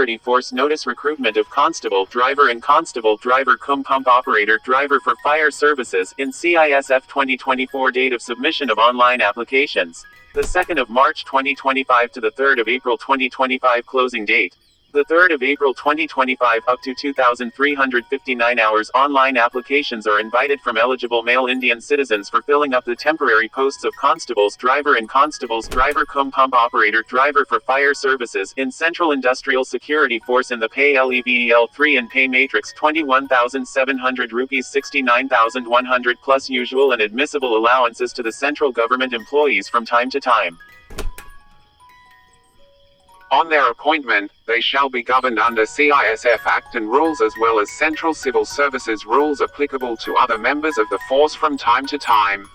Security Force Notice Recruitment of Constable Driver and Constable Driver cum Pump Operator Driver for Fire Services in CISF 2024. Date of submission of online applications: the 2nd of March 2025 to the 3rd of April 2025. Closing date: the 3rd of April 2025. Up to 2,359 hours. Online applications are invited from eligible male Indian citizens for filling up the temporary posts of Constables Driver and Constables Driver cum Pump Operator Driver for Fire Services in Central Industrial Security Force in the Pay Level 3 and Pay Matrix 21,700 rupees 69,100 plus usual and admissible allowances to the central government employees from time to time. On their appointment, they shall be governed under CISF Act and rules as well as Central Civil Services rules applicable to other members of the force from time to time.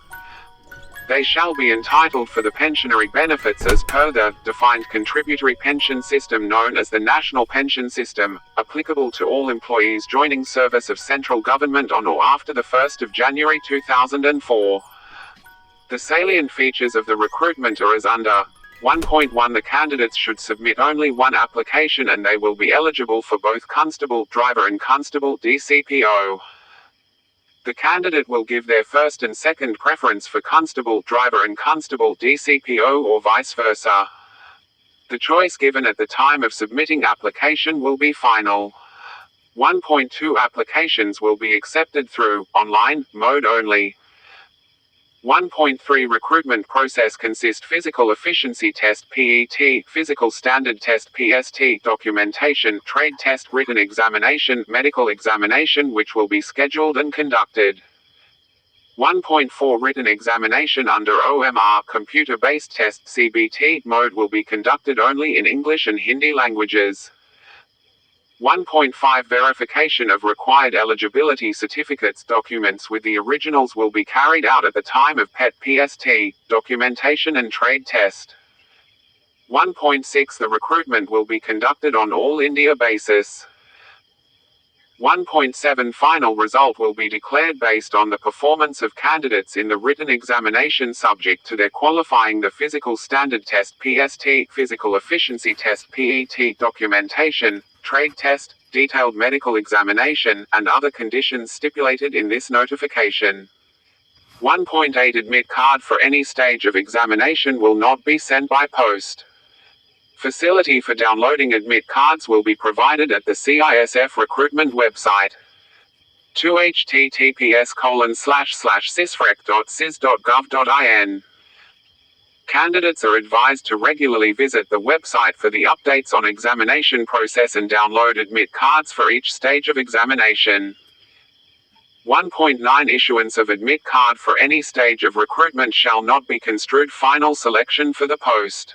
They shall be entitled for the pensionary benefits as per the defined contributory pension system known as the National Pension System, applicable to all employees joining service of central government on or after the 1st of January 2004. The salient features of the recruitment are as under: 1.1 The candidates should submit only one application and they will be eligible for both Constable Driver and Constable DCPO. The candidate will give their first and second preference for Constable Driver and Constable DCPO or vice versa. The choice given at the time of submitting application will be final. 1.2 Applications will be accepted through online mode only. 1.3 Recruitment process consist physical efficiency test (PET), physical standard test (PST), documentation, trade test, written examination, medical examination which will be scheduled and conducted. 1.4 Written examination under OMR computer-based test (CBT) mode will be conducted only in English and Hindi languages. 1.5 Verification of required eligibility certificates documents with the originals will be carried out at the time of PET PST, documentation and trade test. 1.6 The recruitment will be conducted on all India basis. 1.7 Final result will be declared based on the performance of candidates in the written examination subject to their qualifying the physical standard test (PST), physical efficiency test (PET), documentation, trade test, detailed medical examination, and other conditions stipulated in this notification. 1.8 Admit card for any stage of examination will not be sent by post. Facility for downloading admit cards will be provided at the CISF recruitment website. 2 https://cisfrec.cis.gov.in. Candidates are advised to regularly visit the website for the updates on examination process and download admit cards for each stage of examination. 1.9 Issuance of admit card for any stage of recruitment shall not be construed final selection for the post.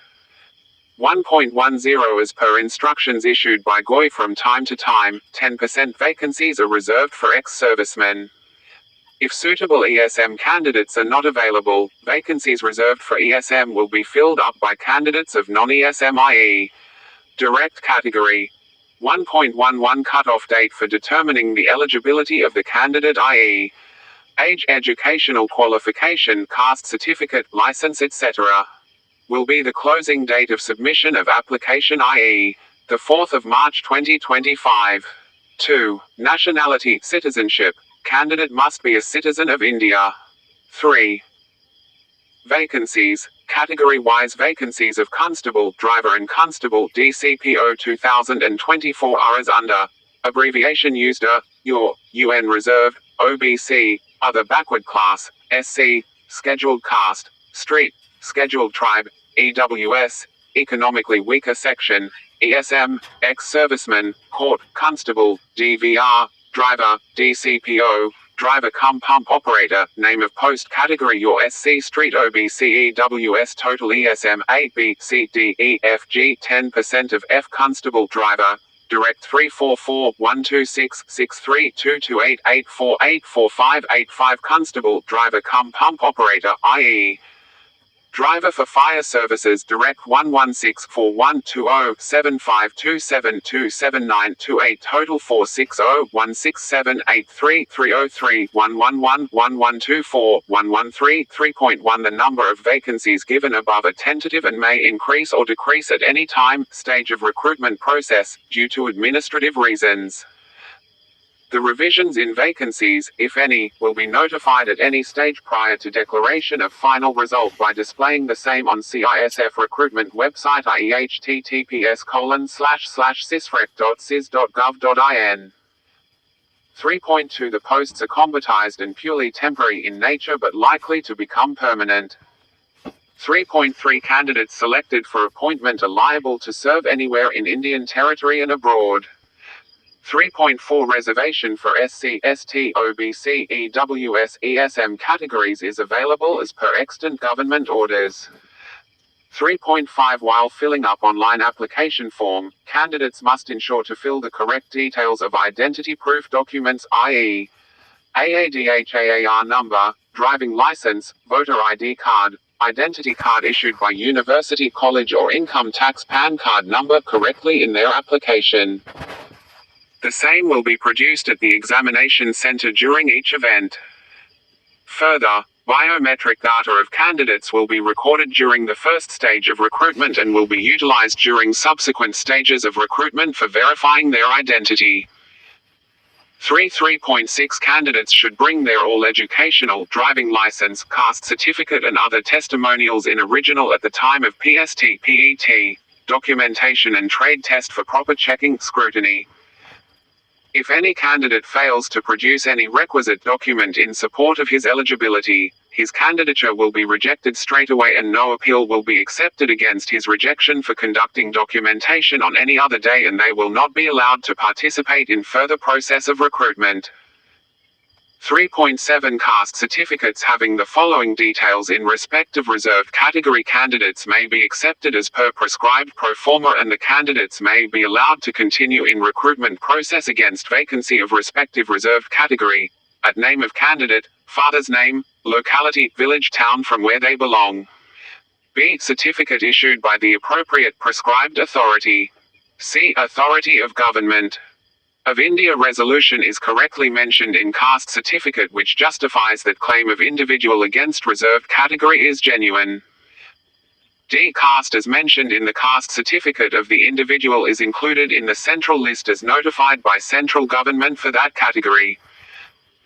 1.10 As per instructions issued by GOI from time to time, 10% vacancies are reserved for ex-servicemen. If suitable ESM candidates are not available, vacancies reserved for ESM will be filled up by candidates of non-ESM, i.e. direct category. 1.11 Cutoff date for determining the eligibility of the candidate, i.e. age, educational qualification, caste certificate, license, etc. will be the closing date of submission of application, i.e. the 4th of March 2025. 2. Nationality, citizenship. Candidate must be a citizen of India. 3. Vacancies. Category-wise vacancies of Constable, Driver and Constable DCPO 2024 are as under. Abbreviation used are your, UN Reserved, OBC, Other Backward Class, SC, Scheduled Caste, Street, Scheduled Tribe, EWS, Economically Weaker Section, ESM, Ex-Serviceman, Court, Constable, DVR, Driver, DCPO, Driver cum Pump Operator, Name of Post Category Your SC Street OBC EWS Total ESM A B C D E F G 10% of F Constable Driver, Direct 344-126-63-228-84-845-85 Constable Driver cum Pump Operator, i.e. Driver for Fire Services Direct 11641207527279278 Total 460-16783-303-111-1124-113 3.1 The number of vacancies given above are tentative and may increase or decrease at any time, stage of recruitment process, due to administrative reasons. The revisions in vacancies, if any, will be notified at any stage prior to declaration of final result by displaying the same on CISF recruitment website i.e. https://cisfrec.cis.gov.in. 3.2 The posts are combatized and purely temporary in nature but likely to become permanent. 3.3 Candidates selected for appointment are liable to serve anywhere in Indian Territory and abroad. 3.4 Reservation for SC, ST, OBC, EWS, ESM categories is available as per extant government orders. 3.5 While filling up online application form, candidates must ensure to fill the correct details of identity proof documents i.e. AADHAAR number, driving license, voter ID card, identity card issued by university, college or income tax PAN card number correctly in their application. The same will be produced at the examination center during each event. Further, biometric data of candidates will be recorded during the first stage of recruitment and will be utilized during subsequent stages of recruitment for verifying their identity. 3.6 Candidates should bring their all educational, driving license, caste certificate and other testimonials in original at the time of PST/PET, documentation and trade test for proper checking, scrutiny. If any candidate fails to produce any requisite document in support of his eligibility, his candidature will be rejected straight away and no appeal will be accepted against his rejection for conducting documentation on any other day and they will not be allowed to participate in further process of recruitment. 3.7 Caste certificates having the following details in respect of reserved category candidates may be accepted as per prescribed pro forma and the candidates may be allowed to continue in recruitment process against vacancy of respective reserved category, at name of candidate, father's name, locality, village, town from where they belong. B. Certificate issued by the appropriate prescribed authority. C. Authority of government of India resolution is correctly mentioned in caste certificate which justifies that claim of individual against reserved category is genuine. D. Caste as mentioned in the caste certificate of the individual is included in the central list as notified by central government for that category.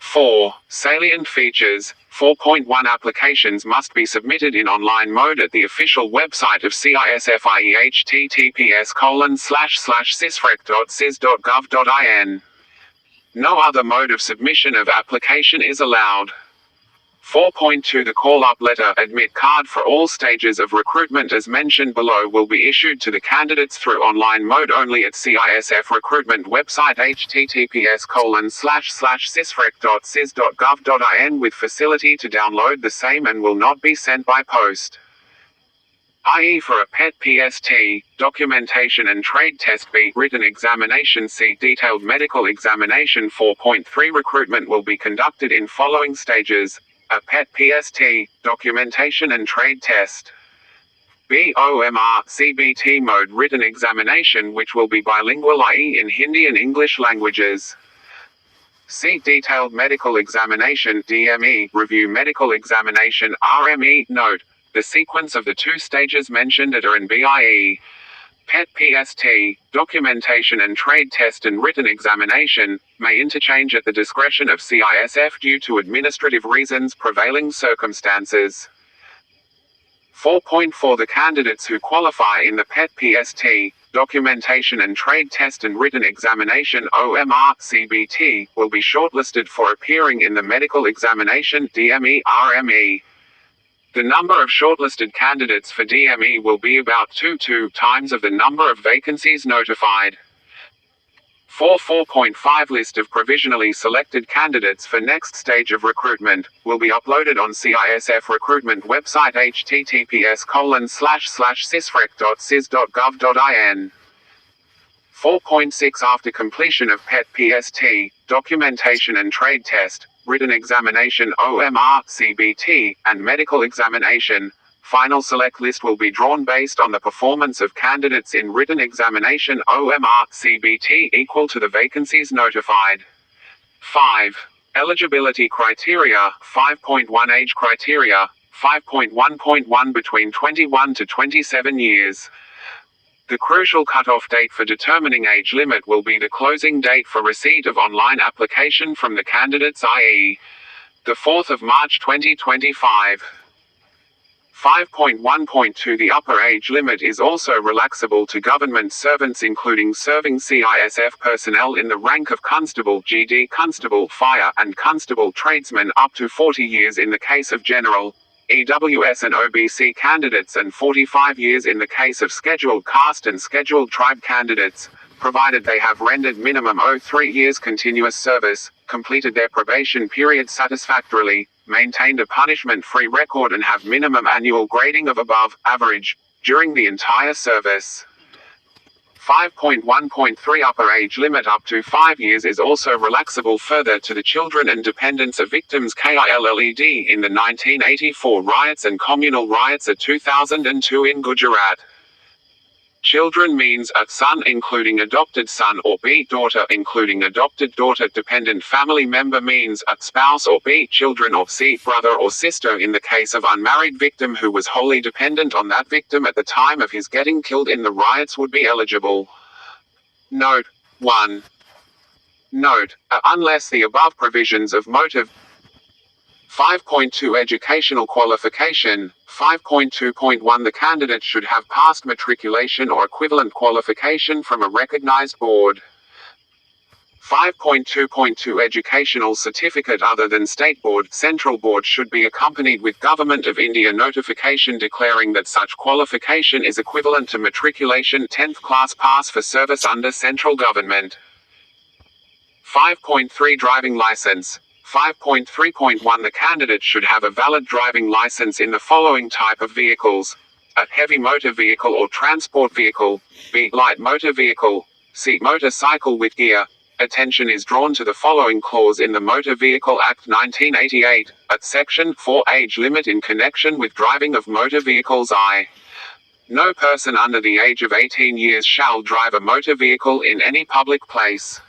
4. Salient features. 4.1 Applications must be submitted in online mode at the official website of CISF i.e. https://cisfrec.cis.gov.in. No other mode of submission of application is allowed. 4.2 The call-up letter admit card for all stages of recruitment as mentioned below will be issued to the candidates through online mode only at CISF recruitment website https://cisfrec.cis.gov.in with facility to download the same and will not be sent by post. i.e. for a PET PST, documentation and trade test. B. Written examination. C. Detailed medical examination. 4.3 Recruitment will be conducted in following stages: a PET PST, documentation and trade test. B. OMR CBT mode written examination which will be bilingual i.e. in Hindi and English languages. C. Detailed medical examination DME review medical examination RME. Note: the sequence of the two stages mentioned at A and B i.e. PET PST, documentation and trade test and written examination, may interchange at the discretion of CISF due to administrative reasons prevailing circumstances. 4.4 The candidates who qualify in the PET PST, documentation and trade test and written examination OMR CBT will be shortlisted for appearing in the medical examination DME RME. The number of shortlisted candidates for DME will be about 2 times of the number of vacancies notified. 4.5 List of provisionally selected candidates for next stage of recruitment will be uploaded on CISF recruitment website https://cisfrec.cis.gov.in. 4.6 After completion of PET PST, documentation and trade test, written examination OMR CBT, and medical examination, Final select list will be drawn based on the performance of candidates in written examination OMR CBT equal to the vacancies notified. 5. Eligibility criteria 5.1 Age criteria 5.1.1 between 21 to 27 years. The crucial cutoff date for determining age limit will be the closing date for receipt of online application from the candidates, i.e. the 4th of March 2025. 5.1.2 The upper age limit is also relaxable to government servants including serving CISF personnel in the rank of constable, GD, constable, fire, and constable tradesmen up to 40 years in the case of general, EWS and OBC candidates and 45 years in the case of scheduled caste and scheduled tribe candidates, provided they have rendered minimum 3 years continuous service, completed their probation period satisfactorily, maintained a punishment-free record and have minimum annual grading of above average during the entire service. 5.1.3 Upper age limit up to 5 years is also relaxable further to the children and dependents of victims killed in the 1984 riots and communal riots of 2002 in Gujarat. Children means a son including adopted son or b daughter including adopted daughter. Dependent family member means a spouse or b children or c brother or sister in the case of unmarried victim who was wholly dependent on that victim at the time of his getting killed in the riots would be eligible. Note 1. Note, unless the above provisions of motive 5.2 Educational qualification 5.2.1 The candidate should have passed matriculation or equivalent qualification from a recognized board. 5.2.2 Educational certificate other than state board, central board should be accompanied with Government of India notification declaring that such qualification is equivalent to matriculation 10th class pass for service under central government. 5.3 Driving license 5.3.1 The candidate should have a valid driving license in the following type of vehicles: a heavy motor vehicle or transport vehicle, b light motor vehicle, c motorcycle with gear. Attention is drawn to the following clause in the Motor Vehicle Act 1988, at Section 4 Age limit in connection with driving of motor vehicles. No person under the age of 18 years shall drive a motor vehicle in any public place.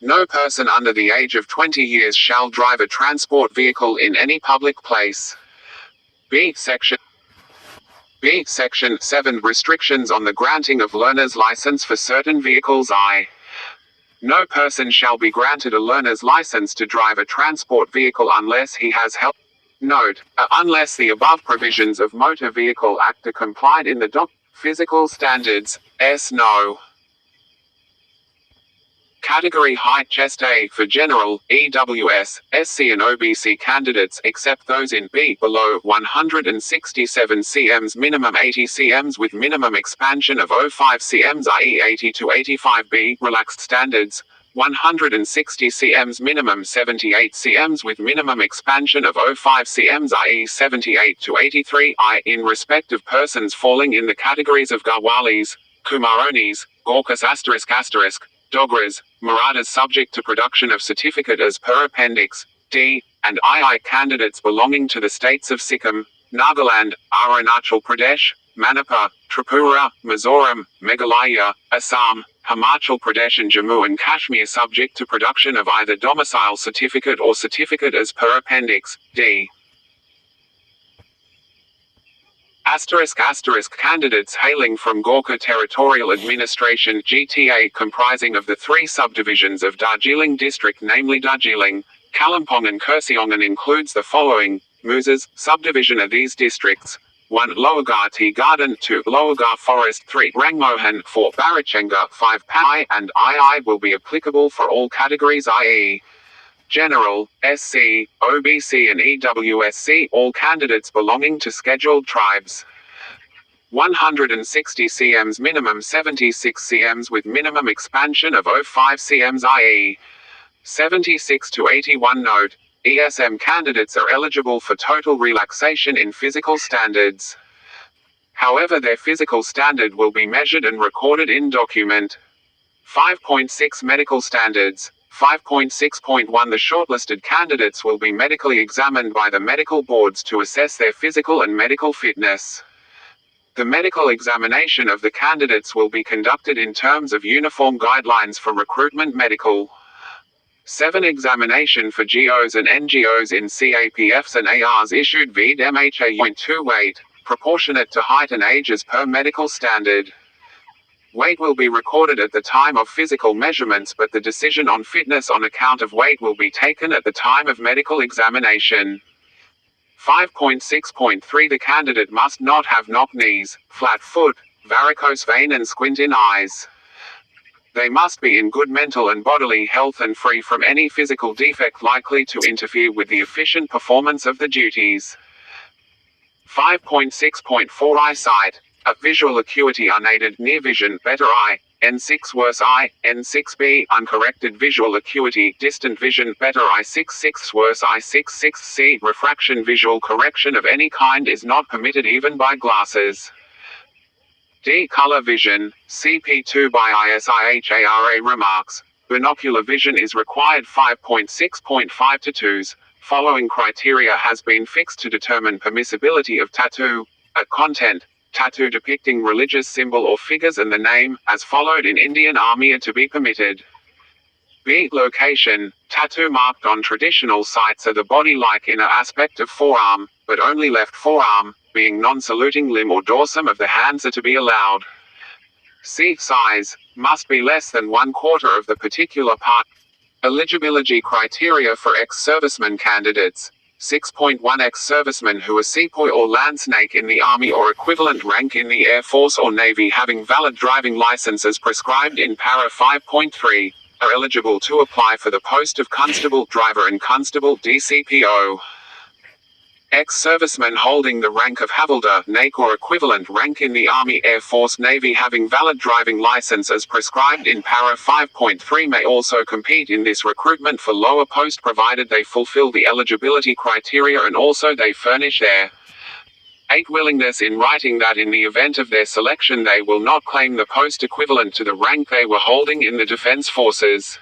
No person under the age of 20 years shall drive a transport vehicle in any public place. B. Section 7 Restrictions on the granting of learner's license for certain vehicles. No person shall be granted a learner's license to drive a transport vehicle unless he has held. Note, unless the above provisions of Motor Vehicle Act are complied in the physical standards, no. Category height chest A for general, EWS, SC and OBC candidates except those in B below 167 cm minimum 80 cm with minimum expansion of 05 cm i.e. 80 to 85 B relaxed standards, 160 cm minimum 78 cm with minimum expansion of 05 cm i.e. 78 to 83 I in respect of persons falling in the categories of Garhwalis, Kumaronis, Gorkhas ***, Dogras, Marathas subject to production of certificate as per Appendix D, and II candidates belonging to the states of Sikkim, Nagaland, Arunachal Pradesh, Manipur, Tripura, Mizoram, Meghalaya, Assam, Himachal Pradesh and Jammu and Kashmir subject to production of either domicile certificate or certificate as per Appendix D. Candidates hailing from Gorkha Territorial Administration GTA comprising of the 3 subdivisions of Darjeeling district namely Darjeeling, Kalimpong and Kurseong and includes the following: Musas, subdivision of these districts: 1. Lower Gar Tea Garden, 2. Lower Gar Forest, 3. Rangmohan, 4. Barachenga, 5. PAI and II will be applicable for all categories i.e. General, SC, OBC and EWSC all candidates belonging to scheduled tribes. 160 cm minimum 76 cm with minimum expansion of 05 cm i.e. 76 to 81 Note, ESM candidates are eligible for total relaxation in physical standards. However, their physical standard will be measured and recorded in document. 5.6 Medical standards. 5.6.1 The shortlisted candidates will be medically examined by the medical boards to assess their physical and medical fitness. The medical examination of the candidates will be conducted in terms of uniform guidelines for recruitment medical. 7. Examination for GOs and NGOs in CAPFs and ARs issued via MHA.2 weight, proportionate to height and age as per medical standard. Weight will be recorded at the time of physical measurements, but the decision on fitness on account of weight will be taken at the time of medical examination. 5.6.3 The candidate must not have knock knees, flat foot, varicose vein and squint in eyes. They must be in good mental and bodily health and free from any physical defect likely to interfere with the efficient performance of the duties. 5.6.4 Eyesight. A visual acuity unaided near vision, better eye, N6 worse eye, N6B uncorrected visual acuity distant vision, better eye 6/6 worse eye 6/6C refraction visual correction of any kind is not permitted even by glasses. D. Color vision, CP2 by ISIHARA remarks. Binocular vision is required 5.6.5 to 2's. Following criteria has been fixed to determine permissibility of tattoo. At content, tattoo depicting religious symbol or figures and the name, as followed in Indian Army are to be permitted. B. Location, tattoo marked on traditional sites are the body-like inner aspect of forearm, but only left forearm, being non-saluting limb or dorsum of the hands are to be allowed. C. Size, must be less than 1/4 of the particular part. Eligibility criteria for ex-serviceman candidates. 6.1 Ex-servicemen who are sepoy or land snake in the Army or equivalent rank in the Air Force or Navy having valid driving license as prescribed in para 5.3, are eligible to apply for the post of constable driver and constable DCPO. Ex-servicemen holding the rank of havildar, naik or equivalent rank in the Army, Air Force, Navy having valid driving license as prescribed in para 5.3 may also compete in this recruitment for lower post provided they fulfill the eligibility criteria and also they furnish their 8. Willingness in writing that in the event of their selection they will not claim the post equivalent to the rank they were holding in the Defense Forces.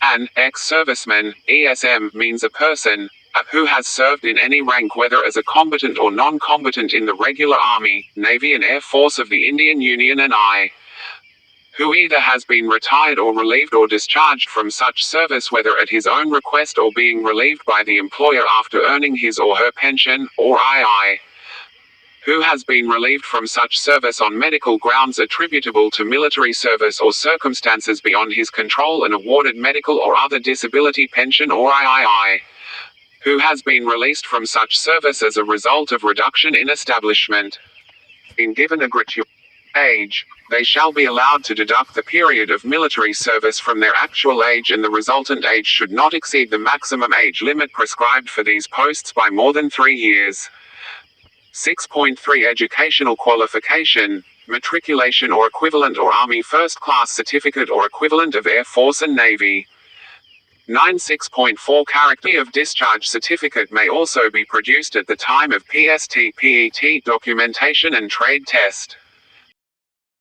An ex-serviceman, ESM, means a person who has served in any rank whether as a combatant or non-combatant in the regular Army, Navy and Air Force of the Indian Union and who either has been retired or relieved or discharged from such service whether at his own request or being relieved by the employer after earning his or her pension, or who has been relieved from such service on medical grounds attributable to military service or circumstances beyond his control and awarded medical or other disability pension, or who has been released from such service as a result of reduction in establishment. In given a gratuitous age, they shall be allowed to deduct the period of military service from their actual age, and the resultant age should not exceed the maximum age limit prescribed for these posts by more than 3 years. 6.3 Educational qualification, matriculation or equivalent or Army First Class certificate or equivalent of Air Force and Navy. 9.6.4 Character of discharge certificate may also be produced at the time of PST/PET documentation and trade test.